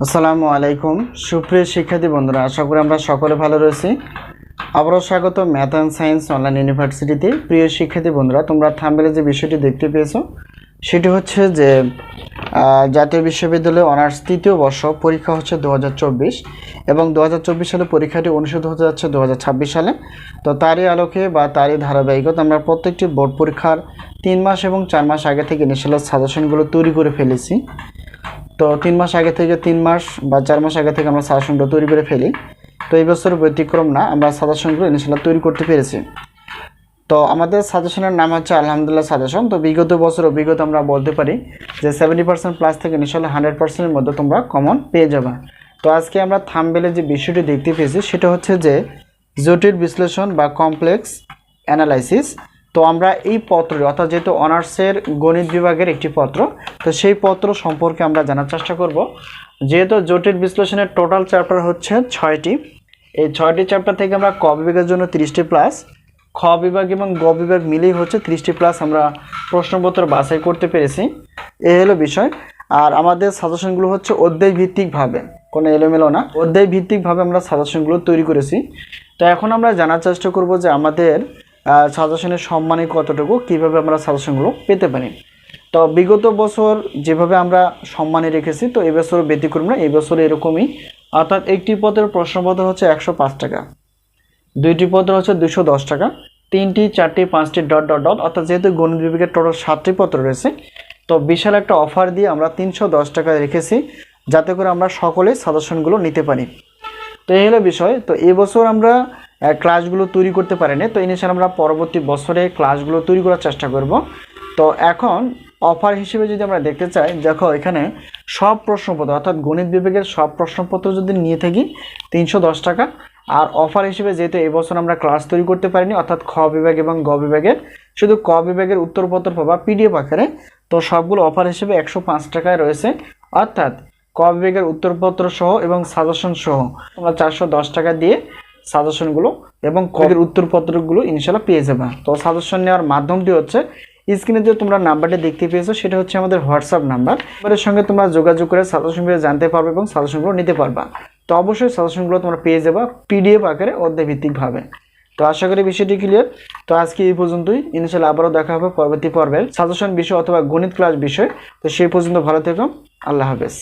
আসসালামু আলাইকুম সুপ্রিয় শিক্ষার্থী বন্ধুরা, আশা করি আমরা সকলে ভালো রয়েছি। আবারও স্বাগত ম্যাথ অ্যান্ড সায়েন্স অনলাইন ইউনিভার্সিটিতে। প্রিয় শিক্ষার্থী বন্ধুরা, তোমরা থাম্বনেলে যে বিষয়টি দেখতে পেয়েছো সেটি হচ্ছে যে জাতীয় বিশ্ববিদ্যালয়ে অনার্স তৃতীয় বর্ষ পরীক্ষা হচ্ছে 2024 এবং 2024 সালে পরীক্ষাটি অনুষ্ঠিত হতে যাচ্ছে 2026 সালে। তো তারই আলোকে বা তারই ধারাবাহিকতা আমরা প্রত্যেকটি বোর্ড পরীক্ষার 3 মাস এবং 4 মাস আগে থেকে ইনিশিয়াল সাজেশনগুলো তৈরি করে ফেলেছি। তো 3 মাস আগে থেকে 3 মাস বা 4 মাস আগে থেকে আমরা সাজেশনগুলো তৈরি করে ফেলি। তো এই বছর ব্যতিক্রম না, আমরা সাজেশনগুলো ইনশাআল্লাহ তৈরি করতে পেরেছি। তো আমাদের সাজেশনের নাম হচ্ছে আলহামদুলিল্লাহ সাজেশন। তো বিগত বছর অভিজ্ঞতা আমরা বলতে পারি যে 70% প্লাস থেকে ইনশাআল্লাহ 100%-এর মধ্যে তোমরা কমন পেয়ে যাবে। তো আজকে আমরা থাম্বনেলে যে বিষয়টি দেখতে পেয়েছি সেটা হচ্ছে যে জটিল বিশ্লেষণ বা কমপ্লেক্স অ্যানালাইসিস। তো আমরা এই পত্রটি অর্থাৎ যেহেতু অনার্সের গণিত বিভাগের একটি পত্র, তো সেই পত্র সম্পর্কে আমরা জানার চেষ্টা করব। যেহেতু জটিল বিশ্লেষণের টোটাল চ্যাপ্টার হচ্ছে 6টি, এই 6টি চ্যাপ্টার থেকে আমরা ক বিভাগের জন্য 30টি প্লাস, খ বিভাগ এবং গ বিভাগ মিলেই হচ্ছে 30টি প্লাস আমরা প্রশ্নপত্র বাছাই করতে পেরেছি। এই হলো বিষয়। আর আমাদের সাজেশনগুলো হচ্ছে অধ্যায় ভিত্তিকভাবে, কোনো এলোমেলো না, অধ্যায় ভিত্তিকভাবে আমরা সাজেশনগুলো তৈরি করেছি। তো এখন আমরা জানার চেষ্টা করব যে আমাদের সাজেশনের সম্মানী কতটুকু, কীভাবে আমরা সাজেশনগুলো পেতে পারি। তো বিগত বছর যেভাবে আমরা সম্মানী রেখেছি, তো এবছর ব্যতিক্রম না, এবছর এরকমই। অর্থাৎ একটি পদের প্রশ্নপত্র হচ্ছে 105 টাকা, দুইটি পত্র হচ্ছে 210 টাকা, 3টি 4টি 5টি ডট ডট ডট। অর্থাৎ যেহেতু গণিত বিভাগের টোটাল 7টি পত্র রয়েছে, তো বিশাল একটা অফার দিয়ে আমরা 310 টাকা রেখেছি, যাতে করে আমরা সকলে সাজেশনগুলো নিতে পারি। তো এই হলো বিষয়। তো এবছর আমরা ক্লাসগুলো তৈরি করতে পারিনি, তো ইনশাআল্লাহ আমরা পরবর্তী বছরে ক্লাসগুলো তৈরি করার চেষ্টা করব। তো এখন অফার হিসেবে যদি আমরা দেখতে চাই, দেখো এখানে সব প্রশ্নপত্র অর্থাৎ গণিত বিভাগের সব প্রশ্নপত্র যদি নিয়ে থাকি 310 টাকা। আর অফার হিসেবে যেহেতু এবছর আমরা ক্লাস তৈরি করতে পারিনি, অর্থাৎ খ বিভাগ এবং গ বিভাগের শুধু ক বিভাগের উত্তরপত্র পাবা পিডিএফ আকারে, তো সবগুলো অফার হিসেবে 105 টাকায় রয়েছে। অর্থাৎ ক বিভাগের উত্তরপত্র সহ এবং সাজেশন সহ তোমরা 410 টাকা দিয়ে সাজেশনগুলো এবং ক বিভাগের উত্তরপত্রগুলো ইনশাআল্লাহ পেয়ে যাবে। তো সাজেশন নেওয়ার মাধ্যমটি হচ্ছে স্ক্রিনে যে তোমরা নাম্বারটি দেখতে পেয়েছো সেটা হচ্ছে আমাদের হোয়াটসঅ্যাপ নাম্বার। এর সঙ্গে তোমরা যোগাযোগ করে সাজেশনগুলো জানতে পারবে এবং সাজেশনগুলো নিতে পারবা। তো অবশ্যই সাজেশনগুলো তোমরা পেয়ে যাবা পিডিএফ আকারে অধ্যায় ভিত্তিকভাবে। তো আশা করি বিষয়টি ক্লিয়ার। তো আজকে এই পর্যন্তই, ইনশাআল্লাহ আবারও দেখা হবে পরবর্তী পর্বের সাজেশন বিষয় অথবা গণিত ক্লাস বিষয়। তো সেই পর্যন্ত ভালো থেকো, আল্লাহ হাফেজ।